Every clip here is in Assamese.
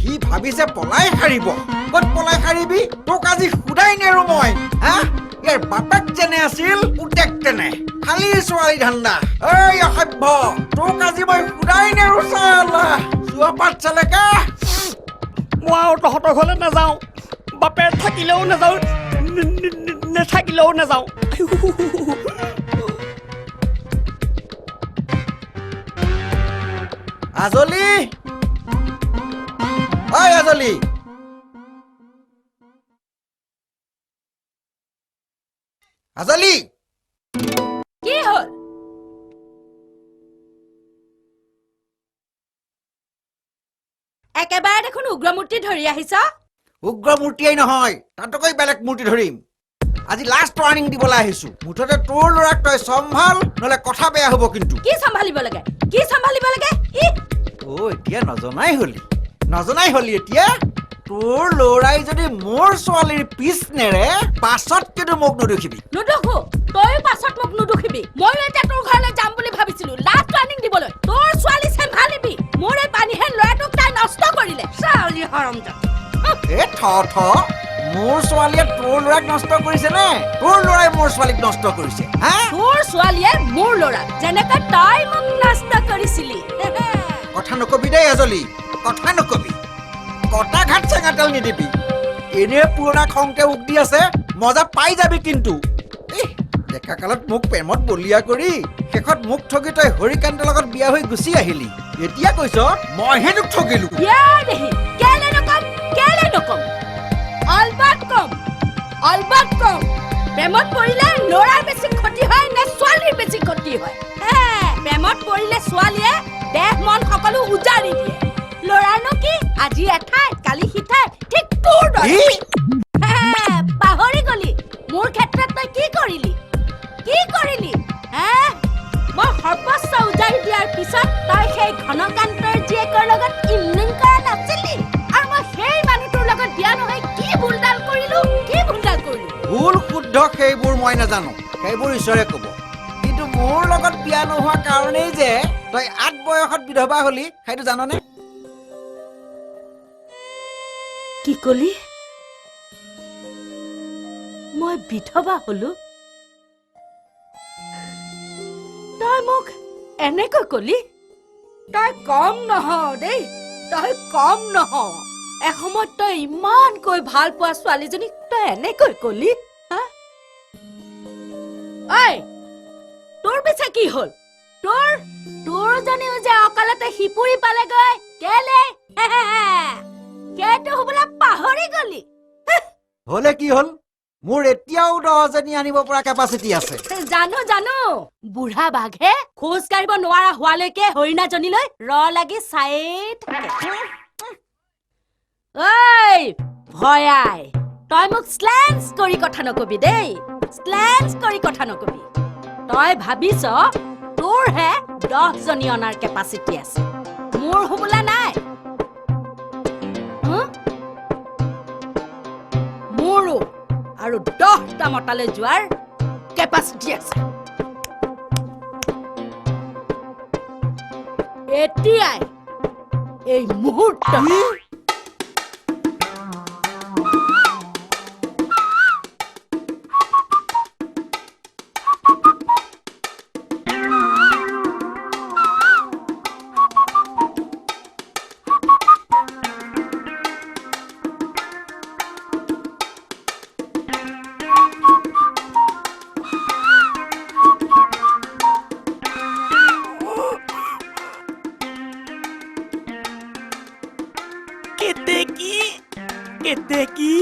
সি ভাবিছে পলাই সাৰিব ক'ত পলাই সাৰিবি তোক আজি সুধাই নেৰো মই হা ইয়াৰ বাপেক যেনে আছিল পুতেক তেনে খালি ছোৱালী ধান্দা এই অসভ্য তোক আজি মই সুধাই নেৰো চালা যোৱা পাত চালেকে মই আৰু তহঁতৰ ঘৰলৈ নাযাওঁ বাপেৰ থাকিলেও নাযাওঁ নেথাকিলেও নাযাওঁ আজলি ঐ আজলি আজলি কি হ'ল একেবাৰে দেখোন উগ্ৰমূৰ্তি ধৰি আহিছ উগ্ৰ মূৰ্তিয়েই নহয় তাতকৈ বেলেগ মূৰ্তি ধৰিম আজি লাষ্ট ৱাৰ্নিং দিবলৈ আহিছো মুঠতে তোৰ ল'ৰাক তই চম্ভাল নহলে কথা বেয়া হ'ব কিন্তু কি চম্ভালিব লাগে এতিয়া নজনাই হলি এতিয়া তোৰ ল'ৰাই যদি মোৰ ছোৱালীৰ পিছ নেৰে পাছত কিন্তু মোক নদুখিবি নুদুখো তই পাছত মোক নুদুখিবি মই এতিয়া তোৰ ঘৰলৈ যাম বুলি ভাবিছিলো লাষ্ট ৱাৰ্নিং দিবলৈ তোৰ ছোৱালী চম্ভালিবি মোৰ এই পানীহেন ল'ৰাটোক তাই নষ্ট কৰিলে ছোৱালী হৰমজাত এ থ মোৰ ছোৱালীয়ে তোৰ ল'ৰাক নষ্ট কৰিছে নে তোৰ ল'ৰাই মোৰ ছোৱালীক নষ্ট কৰিছে হা তোৰ ছোৱালীয়ে মোৰ ল'ৰাক যেনেকৈ তই মোক নষ্ট কৰিছিলি কথা নকবি দেই আজলি কথা নকবি কটা ঘাট চেঙাতেল নিদিবি এনে পুৰণা খংকে উক দি আছে মজা পাই যাবি কিন্তু ডেকা কালত মোক প্ৰেমত বলিয়া কৰি শেষত মোক ঠগি তই হৰিকান্তৰ লগত বিয়া হৈ গুচি আহিলি এতিয়া কৈছ মইহে তোক ঠগিলো কেলে নকম অলবাত কম প্ৰেমত পৰিলে ল'ৰাৰ বেছি ক্ষতি হয় নে ছোৱালীৰ বেছি ক্ষতি হয় প্ৰেমত পৰিলে ছোৱালীয়ে দেহ মন সকলো উজাৰি দিয়ে ল'ৰানো কি আজি এঠাই কালি সিঠাই ঠিক তোৰ দৰে পাহৰি গলি মোৰ ক্ষেত্ৰত তই কি কৰিলি মই সৰ্বস্ব উজাৰি দিয়াৰ পিছত তই সেই ঘনকান্তৰ জীয়েকৰ লগত ইমলিং কৰা নাছিলি আৰু মই সেই মানুহটোৰ লগত বিয়া নহয় কি ভুলডাল কৰিলো ভুল শুদ্ধ সেইবোৰ মই নাজানো সেইবোৰ ঈশ্বৰে ক'ব কিন্তু মোৰ লগত বিয়া নোহোৱা কাৰণেই যে তই 8 বয়সত বিধৱা হলি সেইটো জাননে কি কলি মই বিধৱা হলো তই মোক এনেকৈ কলি তই কম নহ এসময়ত তই ইমানকৈ ভাল পোৱা ছোৱালীজনীক তই এনেকৈ কলি তোৰ পিছে কি হল তোৰ জনীও যে অকালতে সিপুৰি পালেগৈ কেলে সেইটো হবলা পাহৰি গলি হলে কি হল মোৰ এতিয়াও 10 জনী আনিব পৰা কেপাচিটি আছে জানো বুঢ়া বাঘে খোজ কাঢ়িব নোৱাৰা হোৱালৈকে হৰিণাজনীলৈ লাগি চাই থাকে ভয়াই তই মোক স্লেন্স কৰি কথা নকবি দেই তই ভাবিছ তোৰহে 10 জনী অনাৰ কেপাচিটি আছে মোৰ হবলা নাই মোৰো আৰু 10টা মতালে যোৱাৰ কেপাচিটি আছে এতিয়াই এই মুহূৰ্ত কেতেকী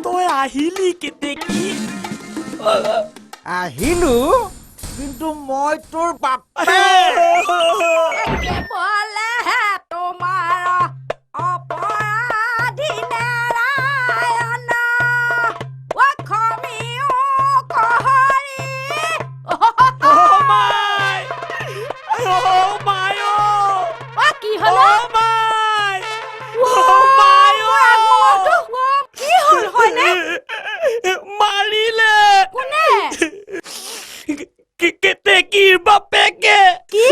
তই আহিলি কেতেকী আহিলো কিন্তু মই তোৰ বাপে তোমাৰ অপৰাধী নাৰায়ণ অসমীয় কহৰী কি হল মাৰিলে কোনে কেতেকীৰ বাপেকে কি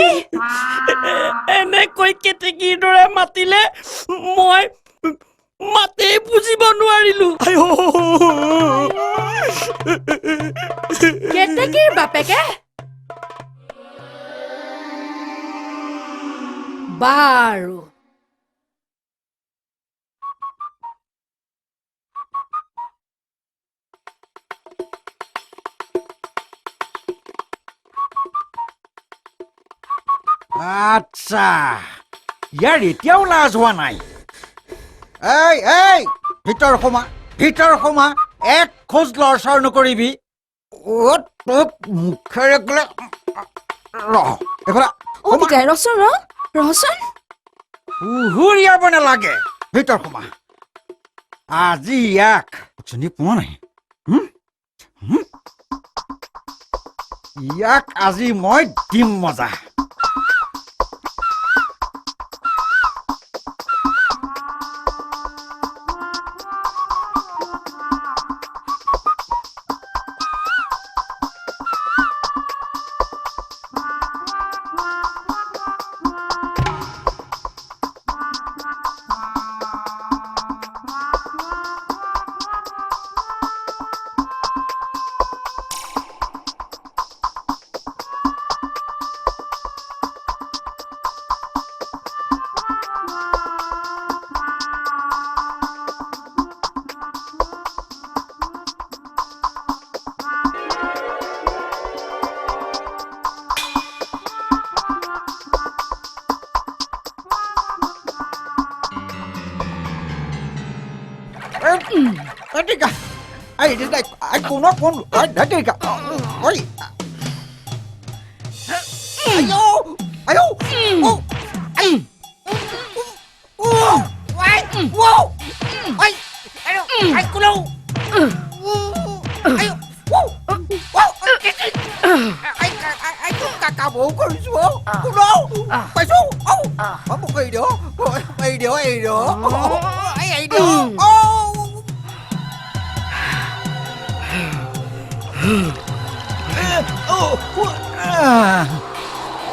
এনেকৈ মাতে বুজিব নোৱাৰিলো কেতেকীৰ বাপেকে বাৰু আচ্ছা ইয়াৰ এতিয়াও লাজ হোৱা নাই এই এই ভিতৰ সোমা এক খোজ লৰচৰ নকৰিবি তোক মুখেৰে গ'লে অধিকাই ৰচোন ৰচোন উহুৰিয়াব নালাগে ভিতৰ সোমা আজি ইয়াক চিনি পোৱা নাই ইয়াক আজি মই দিম মজা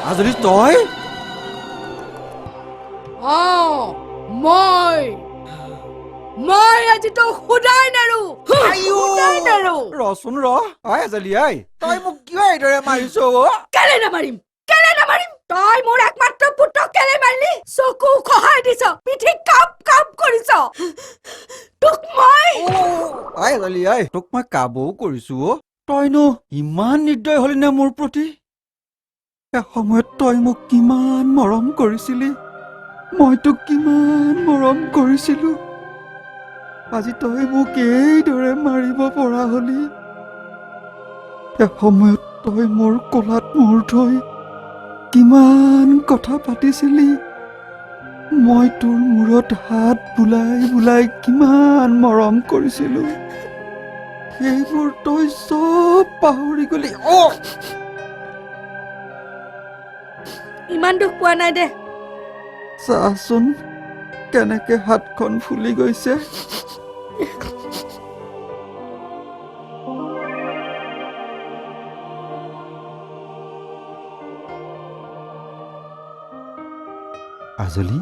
আজৰি তই মই আজি তো খুদাই নাৰো ৰচোন আজলি তই মোক কিয় এইদৰে মাৰিছ কেলে নামাৰিম তই মোৰ একমাত্ৰ পুত্ৰক কেলে মাৰিলি চকু খহাই দিছ পিঠি কাপ কাপ কৰিছ তোক মই আজলি তোক মই কাবও কৰিছো তইনো ইমান নিৰ্দয় হলি নে মোৰ প্ৰতি এসময়ত তই মোক কিমান মৰম কৰিছিলি মই তোক কিমান মৰম কৰিছিলো আজি তই মোক এইদৰে মাৰিব পৰা হলি এসময়ত তই মোৰ কোলাত মূৰ থৈ কিমান কথা পাতিছিলি মই তোৰ মূৰত হাত বুলাই বুলাই কিমান মৰম কৰিছিলো সেইবোৰ তই চব পাহৰি গলি ইমান দুখ পোৱা নাই দে চাচোন কেনেকে হাতখন ফুলি গৈছে আজলি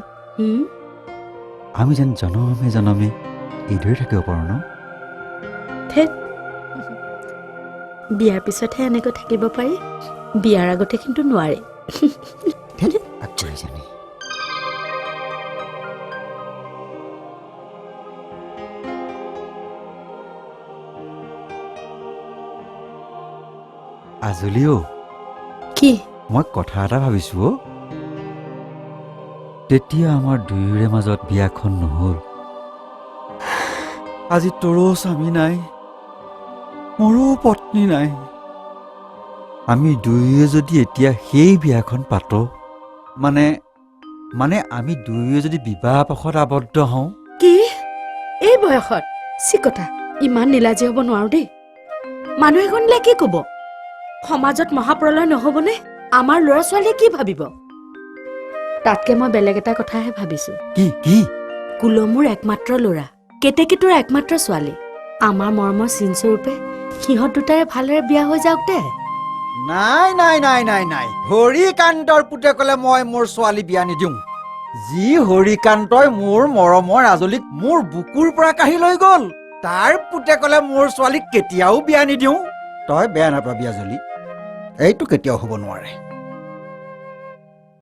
আমি যেন জনমে জনমে এইদৰে থাকিব পাৰো ন বিয়াৰ পিছতহে এনেকৈ থাকিব পাৰি বিয়াৰ আগতে কিন্তু নোৱাৰে আজলিও কি মই কথা এটা ভাবিছো তেতিয়া আমাৰ দুয়োৰে মাজত বিয়াখন নহল আজি তোৰো স্বামী নাই মোৰো পত্নী নাই আমি দুয়োৱে যদি এতিয়া সেই বিয়াখন পাতো মানে আমি দুয়োৱে যদি বিবাহ পাশত আবদ্ধ হওঁ কি এই বয়সত চিকতা ইমান নিলাজি হ'ব নোৱাৰো দেই মানুহে শুনিলে কি কব সমাজত মহাপ্ৰলয় নহবনে আমাৰ ল'ৰা ছোৱালীয়ে কি ভাবিব তাতকে মই বেলেগ এটা কথাহে ভাবিছো কি কি কুলমুৰ একমাত্ৰ ল'ৰা কেতেকীটোৰ একমাত্ৰ ছোৱালী আমাৰ মৰমৰ চিনস্বৰূপে সিহঁত দুটাৰে ভালদৰে বিয়া হৈ যাওক দে নাই নাই নাই নাই নাই হৰিকান্তৰ পুতেকলে মই মোৰ ছোৱালী বিয়া নিদিওঁ যি হৰিকান্তই মোৰ মৰমৰ আজলীক মোৰ বুকুৰ পৰা কাঢ়ি লৈ গ'ল তাৰ পুতেকলে মোৰ ছোৱালীক কেতিয়াও বিয়া নিদিওঁ তই বেয়া নাপাবি আজলী এইটো কেতিয়াও হ'ব নোৱাৰে